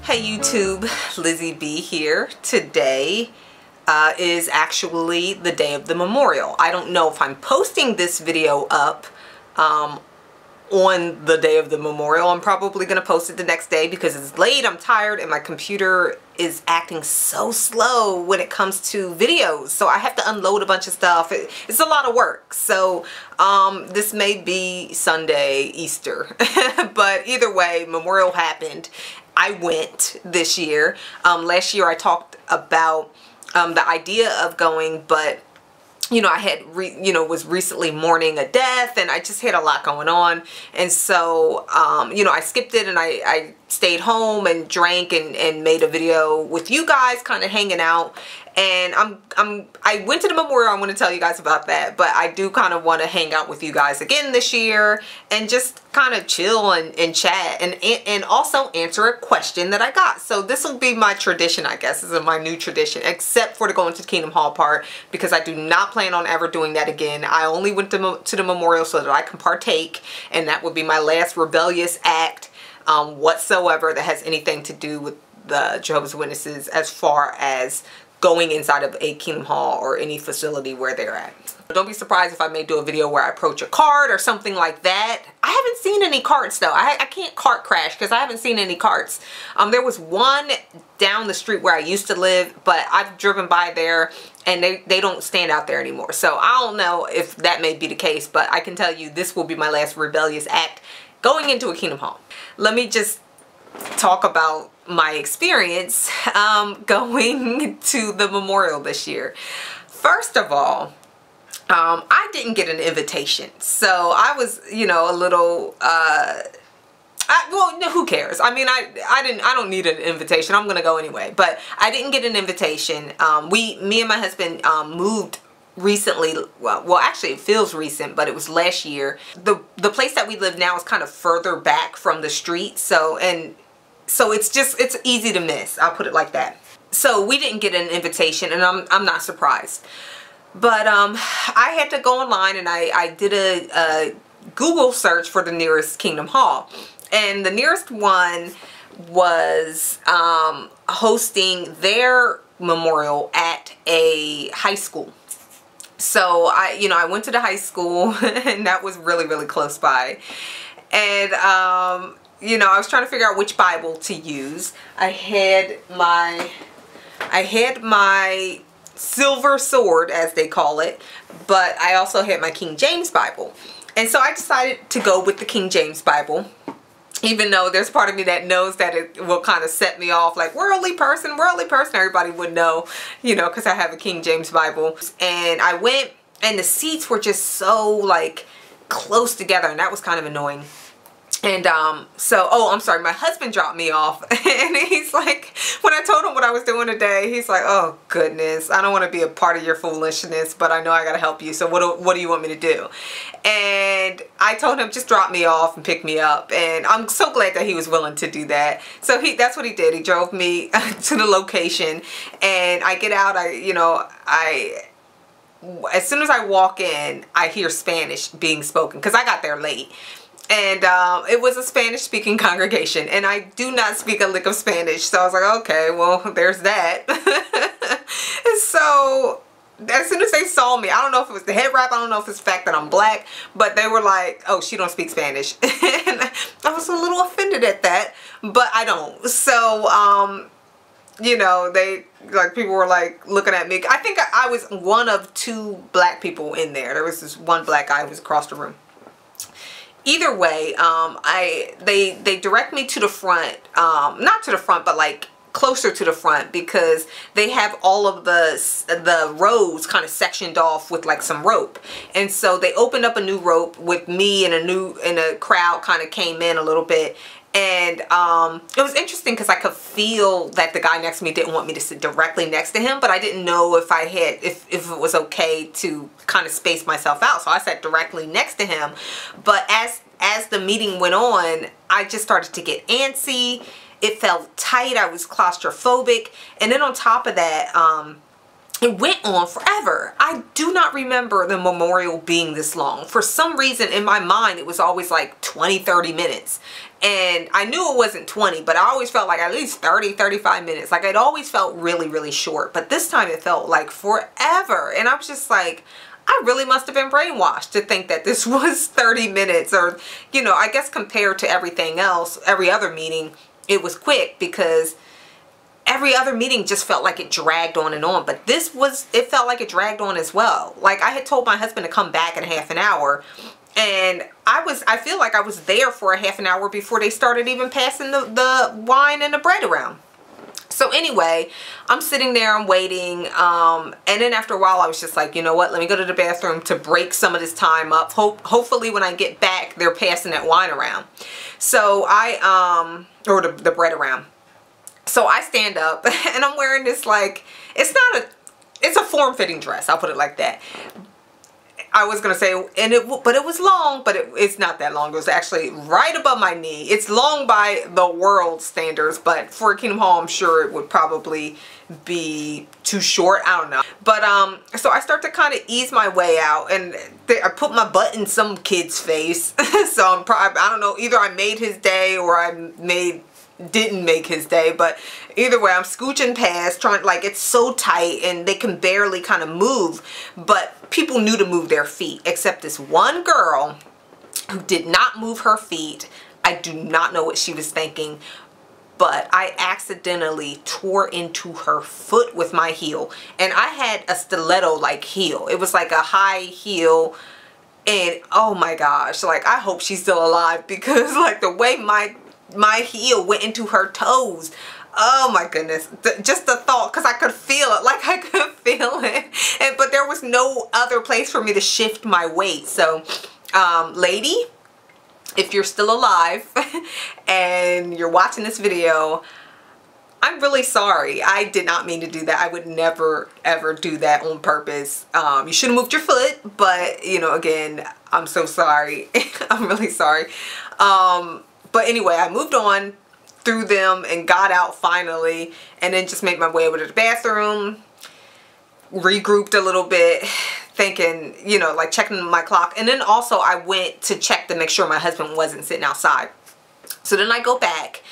Hey YouTube, Lizzie B here. Today is actually the day of the memorial. I don't know if I'm posting this video up on the day of the memorial. I'm probably going to post it the next day because it's late, I'm tired, and my computer is acting so slow when it comes to videos. So I have to unload a bunch of stuff. It's a lot of work. So this may be Sunday, Easter. But either way, memorial happened. I went this year. Last year I talked about the idea of going, but you know, I had was recently mourning a death, and I just had a lot going on, and so you know, I skipped it, and I stayed home and drank and made a video with you guys, kind of hanging out. And I went to the memorial. I want to tell you guys about that, but I do kind of want to hang out with you guys again this year and just kind of chill and chat and also answer a question that I got. So this will be my tradition, I guess. This is my new tradition, except for the going to the Kingdom Hall part, because I do not plan on ever doing that again. I only went to the memorial so that I can partake, and that would be my last rebellious act whatsoever that has anything to do with the Jehovah's Witnesses, as far as going inside of a Kingdom Hall or any facility where they're at. Don't be surprised if I may do a video where I approach a cart or something like that. I haven't seen any carts though. I can't cart crash because I haven't seen any carts. There was one down the street where I used to live, but I've driven by there and they don't stand out there anymore. So I don't know if that may be the case, but I can tell you this will be my last rebellious act going into a Kingdom Hall. Let me just talk about my experience going to the memorial this year. First of all, I didn't get an invitation, so I was, you know, a little well, who cares? I mean, I don't need an invitation. I'm gonna go anyway, but I didn't get an invitation. Me and my husband moved recently. Well, actually it feels recent, but it was last year. The place that we live now is kind of further back from the street, so it's easy to miss. I'll put it like that. So we didn't get an invitation, and I'm not surprised. But I had to go online, and I did a Google search for the nearest Kingdom Hall, and the nearest one was hosting their memorial at a high school. So I went to the high school, and that was really, really close by. And you know, I was trying to figure out which Bible to use. I had my silver sword, as they call it, but I also had my King James Bible. And so I decided to go with the King James Bible, even though there's part of me that knows that it will kind of set me off, like worldly person, everybody would know, you know, because I have a King James Bible. And I went, and the seats were just so like close together, and that was kind of annoying. And oh, I'm sorry, my husband dropped me off, and he's like, when I told him what I was doing today, he's like, oh goodness, I don't want to be a part of your foolishness, but I know I gotta help you, so what do you want me to do? And I told him, just drop me off and pick me up, and I'm so glad that he was willing to do that. So that's what he did. He drove me to the location, and I get out, as soon as I walk in, I hear Spanish being spoken, because I got there late. And it was a Spanish-speaking congregation, and I do not speak a lick of Spanish, so I was like, okay, well, there's that. And so as soon as they saw me, I don't know if it was the head wrap, I don't know if it's the fact that I'm black, but they were like, oh, she don't speak Spanish. And I was a little offended at that, but I don't. So you know, people were like looking at me. I think I was one of two black people in there. There was this one black guy who was across the room. Either way, they direct me to the front, not to the front, but like closer to the front, because they have all of the rows kind of sectioned off with like some rope. And so they opened up a new rope with me, and a crowd kind of came in a little bit. And it was interesting because I could feel that the guy next to me didn't want me to sit directly next to him, but I didn't know if if it was okay to kind of space myself out. So I sat directly next to him. But as the meeting went on, I just started to get antsy. It felt tight. I was claustrophobic. And then on top of that, it went on forever. I do not remember the memorial being this long. For some reason in my mind, it was always like 20, 30 minutes. And I knew it wasn't 20, but I always felt like at least 30, 35 minutes. Like it always felt really, really short. But this time it felt like forever. And I was just like, I really must have been brainwashed to think that this was 30 minutes. Or, you know, I guess compared to everything else, every other meeting, it was quick because every other meeting just felt like it dragged on and on. But this was, it felt like it dragged on as well. Like I had told my husband to come back in half an hour. And I feel like I was there for a half an hour before they started even passing the wine and the bread around. So anyway, I'm sitting there, I'm waiting. And then after a while, I was just like, you know what? Let me go to the bathroom to break some of this time up. Hopefully when I get back, they're passing that wine around. So or the bread around. So I stand up and I'm wearing this, like, it's a form-fitting dress. I'll put it like that. I was going to say, but it was long, but it's not that long. It was actually right above my knee. It's long by the world standards, but for a Kingdom Hall, I'm sure it would probably be too short. I don't know. But, so I start to kind of ease my way out, and I put my butt in some kid's face. So I don't know, either I made his day or I didn't make his day, but either way, I'm scooching past, trying, like, it's so tight and they can barely kind of move, but people knew to move their feet, except this one girl who did not move her feet. I do not know what she was thinking, but I accidentally tore into her foot with my heel, and I had a stiletto-like heel. It was like a high heel. And oh my gosh, like, I hope she's still alive, because like the way my heel went into her toes, oh my goodness, just the thought, because I could feel it, like I could feel it, but there was no other place for me to shift my weight. So lady, if you're still alive and you're watching this video, I'm really sorry. I did not mean to do that. I would never ever do that on purpose. You should have moved your foot, but you know, again, I'm so sorry. I'm really sorry. But anyway, I moved on through them and got out finally, and then just made my way over to the bathroom, regrouped a little bit, thinking, you know, like checking my clock. And then also I went to check to make sure my husband wasn't sitting outside. So then I go back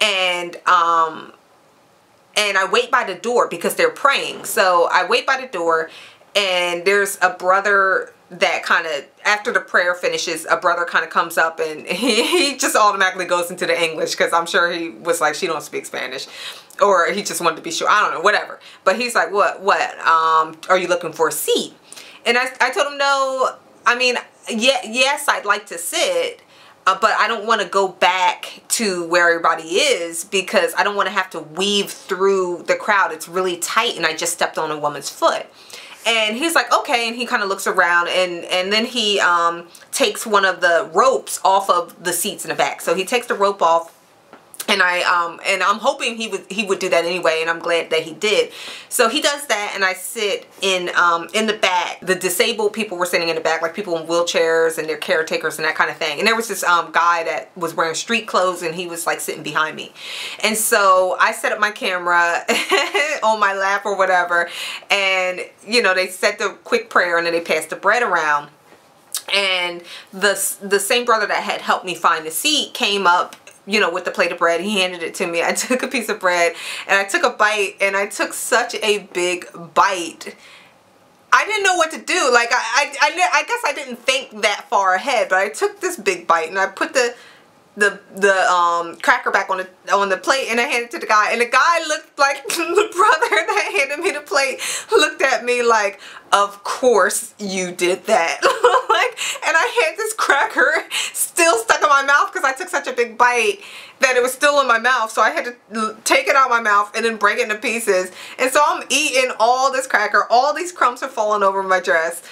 and I wait by the door because they're praying. So I wait by the door, and there's a brother that kind of, after the prayer finishes, a brother kind of comes up, and he just automatically goes into the English, because I'm sure he was like, she don't speak Spanish, or he just wanted to be sure, I don't know, whatever. But he's like, what are you looking for a seat? And I told him, no, I mean, yes, I'd like to sit, but I don't want to go back to where everybody is, because I don't want to have to weave through the crowd. It's really tight, and I just stepped on a woman's foot. And he's like, okay, and he kind of looks around, and then he takes one of the ropes off of the seats in the back. So he takes the rope off, and I'm hoping he would do that anyway, and I'm glad that he did. So he does that, and I sit in the back. The disabled people were sitting in the back, like people in wheelchairs and their caretakers and that kind of thing. And there was this guy that was wearing street clothes, and he was like sitting behind me. And so I set up my camera on my lap or whatever, and you know, they said the quick prayer, and then they passed the bread around. And the same brother that had helped me find the seat came up, you know, with the plate of bread. He handed it to me. I took a piece of bread, and I took a bite, and I took such a big bite. I didn't know what to do. Like, I guess I didn't think that far ahead, but I took this big bite, and I put the cracker back on the plate, and I handed it to the guy, and the guy looked like the brother that handed me the plate looked at me like, of course you did that. Like, and I had this cracker still stuck in my mouth because I took such a big bite that it was still in my mouth, so I had to take it out of my mouth and then break it into pieces. And so I'm eating all this cracker, all these crumbs are falling over my dress,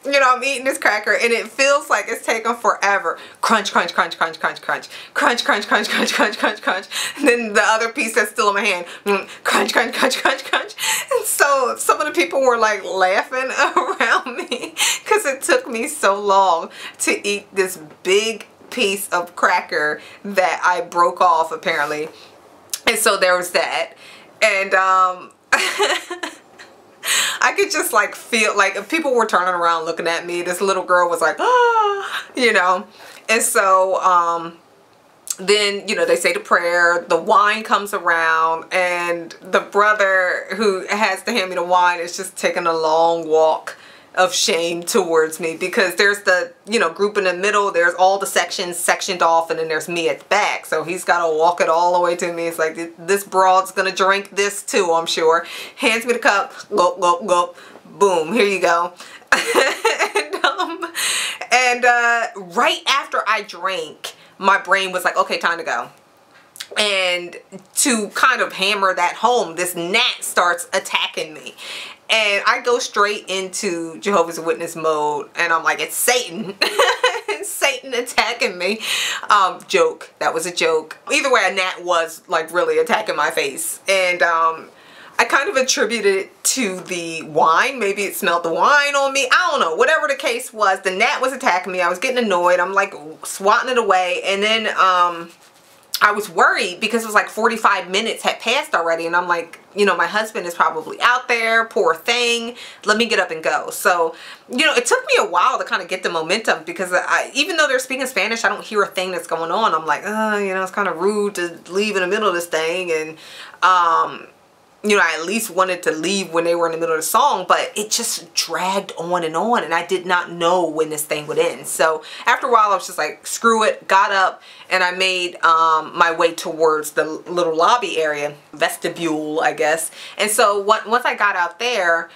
you know, I'm eating this cracker, and it feels like it's taking forever. Crunch, crunch, crunch, crunch, crunch, crunch. Crunch, crunch, crunch, crunch, crunch, crunch, crunch. And then the other piece that's still in my hand. Crunch, crunch, crunch, crunch, crunch. And so some of the people were like laughing around me because it took me so long to eat this big piece of cracker that I broke off apparently. And so there was that. And I could just like feel like if people were turning around looking at me, this little girl was like, ah, you know. And so then, you know, they say the prayer, the wine comes around, and the brother who has to hand me the wine is just taking a long walk of shame towards me, because there's the, you know, group in the middle, there's all the sections sectioned off, and then there's me at the back. So he's got to walk it all the way to me. It's like, this broad's gonna drink this too, I'm sure. Hands me the cup, gulp, gulp, gulp, boom, here you go. and right after I drank, my brain was like, okay, time to go. And to kind of hammer that home, this gnat starts attacking me. And I go straight into Jehovah's Witness mode, and I'm like, it's Satan. It's Satan attacking me. Joke. That was a joke. Either way, a gnat was like really attacking my face. And I kind of attributed it to the wine. Maybe it smelled the wine on me. I don't know. Whatever the case was, the gnat was attacking me. I was getting annoyed. I'm like swatting it away. And then I was worried because it was like 45 minutes had passed already, and I'm like, you know, my husband is probably out there, poor thing, let me get up and go. So, you know, it took me a while to kind of get the momentum, because even though they're speaking Spanish, I don't hear a thing that's going on. I'm like, you know, it's kind of rude to leave in the middle of this thing. And you know, I at least wanted to leave when they were in the middle of the song, but it just dragged on, and I did not know when this thing would end. So after a while, I was just like, screw it, got up, and I made my way towards the little lobby area, vestibule, I guess. And so once I got out there,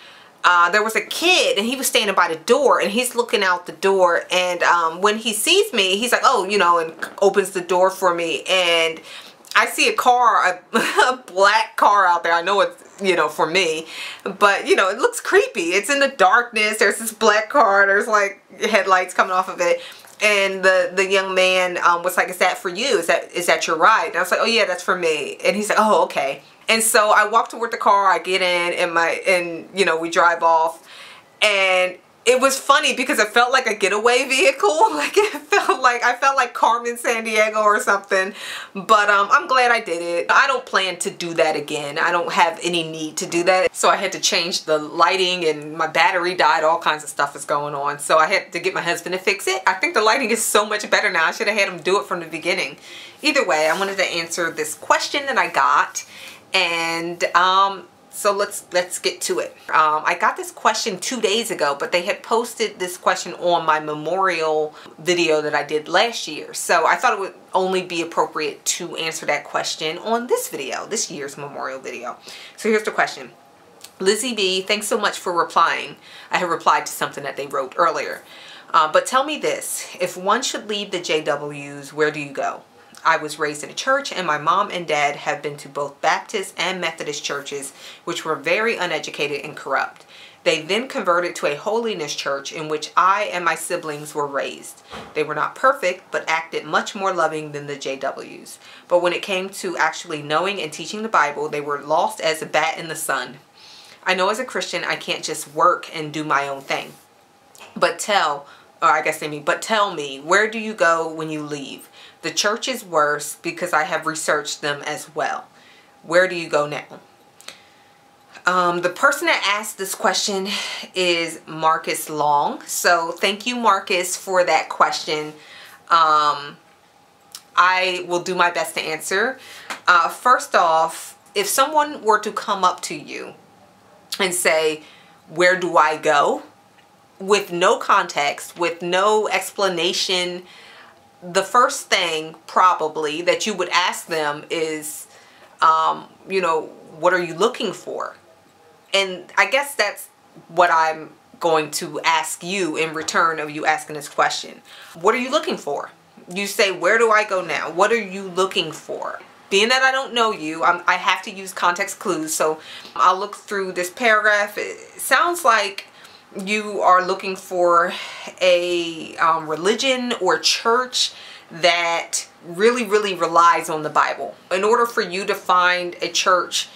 there was a kid, and he was standing by the door, and he's looking out the door, and when he sees me, he's like, oh, you know, and opens the door for me. And I see a car, a black car out there. I know it's, you know, for me, but, you know, it looks creepy. It's in the darkness. There's this black car. There's like headlights coming off of it. And the young man was like, is that for you? Is that your ride? And I was like, oh yeah, that's for me. And he's like, oh, okay. And so I walk toward the car, I get in, and you know, we drive off. And it was funny because it felt like a getaway vehicle. Like I felt like Carmen Sandiego or something. But I'm glad I did it. I don't plan to do that again. I don't have any need to do that. So I had to change the lighting, and my battery died. All kinds of stuff is going on. So I had to get my husband to fix it. I think the lighting is so much better now. I should have had him do it from the beginning. Either way, I wanted to answer this question that I got. And so let's get to it. I got this question 2 days ago, but they had posted this question on my memorial video that I did last year. So I thought it would only be appropriate to answer that question on this video, this year's memorial video. So here's the question. Lizzie B, thanks so much for replying. I have replied to something that they wrote earlier. But tell me this, if one should leave the JWs, where do you go? I was raised in a church, and my mom and dad have been to both Baptist and Methodist churches, which were very uneducated and corrupt. They then converted to a holiness church in which I and my siblings were raised. They were not perfect, but acted much more loving than the JWs. But when it came to actually knowing and teaching the Bible, they were lost as a bat in the sun. I know as a Christian, I can't just work and do my own thing. But tell me, where do you go when you leave? The church is worse because I have researched them as well. Where do you go now? The person that asked this question is Marcus Long. So thank you, Marcus, for that question. I will do my best to answer. First off, if someone were to come up to you and say, where do I go? With no context, with no explanation, the first thing probably that you would ask them is, you know, what are you looking for? And I guess that's what I'm going to ask you in return of you asking this question. What are you looking for? You say, where do I go now? What are you looking for? Being that I don't know you, I have to use context clues. So I'll look through this paragraph. It sounds like you are looking for a religion or church that really relies on the Bible. In order for you to find a church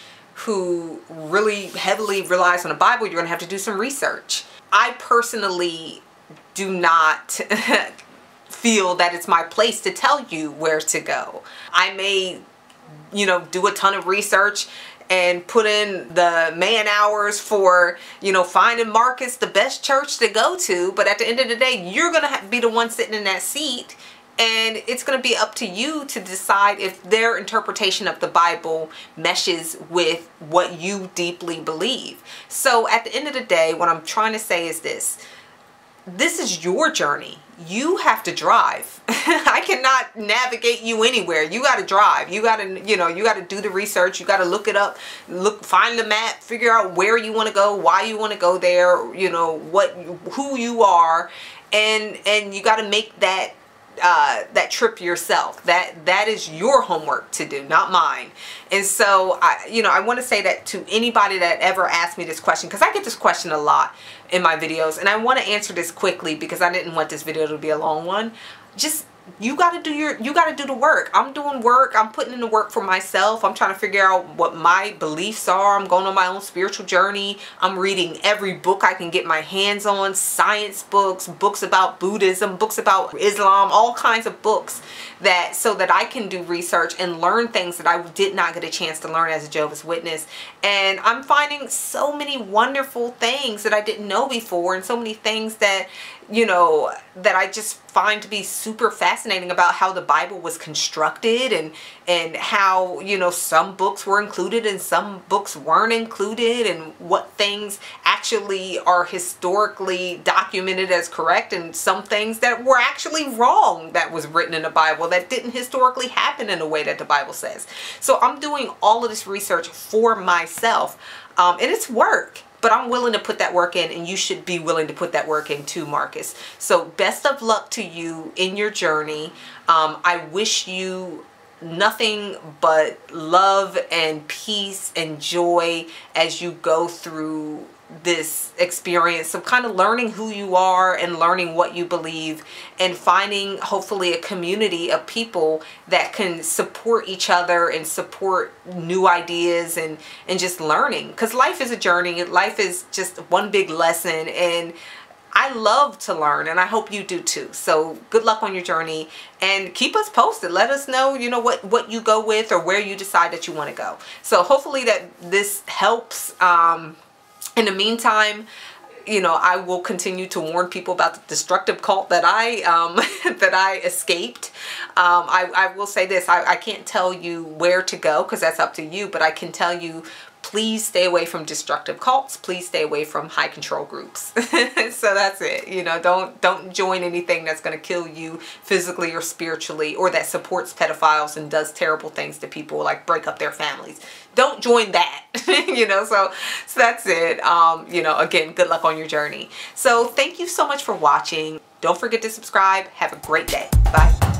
who really heavily relies on the Bible, you're going to have to do some research. I personally do not feel that it's my place to tell you where to go. I may, you know, do a ton of research and put in the man hours for, you know, finding Marcus the best church to go to. But at the end of the day, you're going to be the one sitting in that seat. And it's going to be up to you to decide if their interpretation of the Bible meshes with what you deeply believe. So at the end of the day, what I'm trying to say is this. This is your journey. You have to drive. I cannot navigate you anywhere. You got to drive. You got to, you know, you got to do the research. You got to look it up, find the map, figure out where you want to go, why you want to go there, you know, who you are. And you got to make that trip yourself. That is your homework to do, not mine. And so I want to say that to anybody that ever asked me this question, because I get this question a lot in my videos, and I want to answer this quickly because I didn't want this video to be a long one. Just, you got to do the work. I'm doing work. I'm putting in the work for myself. I'm trying to figure out what my beliefs are. I'm going on my own spiritual journey. I'm reading every book I can get my hands on, science books, books about Buddhism, books about Islam, all kinds of books, so that I can do research and learn things that I did not get a chance to learn as a Jehovah's Witness. And I'm finding so many wonderful things that I didn't know before, and so many things that, you know, that I just find to be super fascinating about how the Bible was constructed, and how, you know, some books were included and some books weren't included, and what things actually are historically documented as correct, and some things that were actually wrong that was written in the Bible that didn't historically happen in the way that the Bible says. So I'm doing all of this research for myself, and it's work. But I'm willing to put that work in, and you should be willing to put that work in too, Marcus. So best of luck to you in your journey. I wish you nothing but love and peace and joy as you go through this experience of kind of learning who you are and learning what you believe, and finding hopefully a community of people that can support each other and support new ideas and just learning, because life is a journey. Life is just one big lesson, and I love to learn, and I hope you do too. So good luck on your journey, and keep us posted. Let us know, you know, what you go with or where you decide that you want to go. So hopefully that this helps. In the meantime, you know, I will continue to warn people about the destructive cult that I escaped. I will say this, I can't tell you where to go because that's up to you, but I can tell you, please stay away from destructive cults. Please stay away from high control groups. So that's it. You know, don't join anything that's going to kill you physically or spiritually, or that supports pedophiles and does terrible things to people, like break up their families. Don't join that. You know, so that's it. You know, again, good luck on your journey. So thank you so much for watching. Don't forget to subscribe. Have a great day. Bye.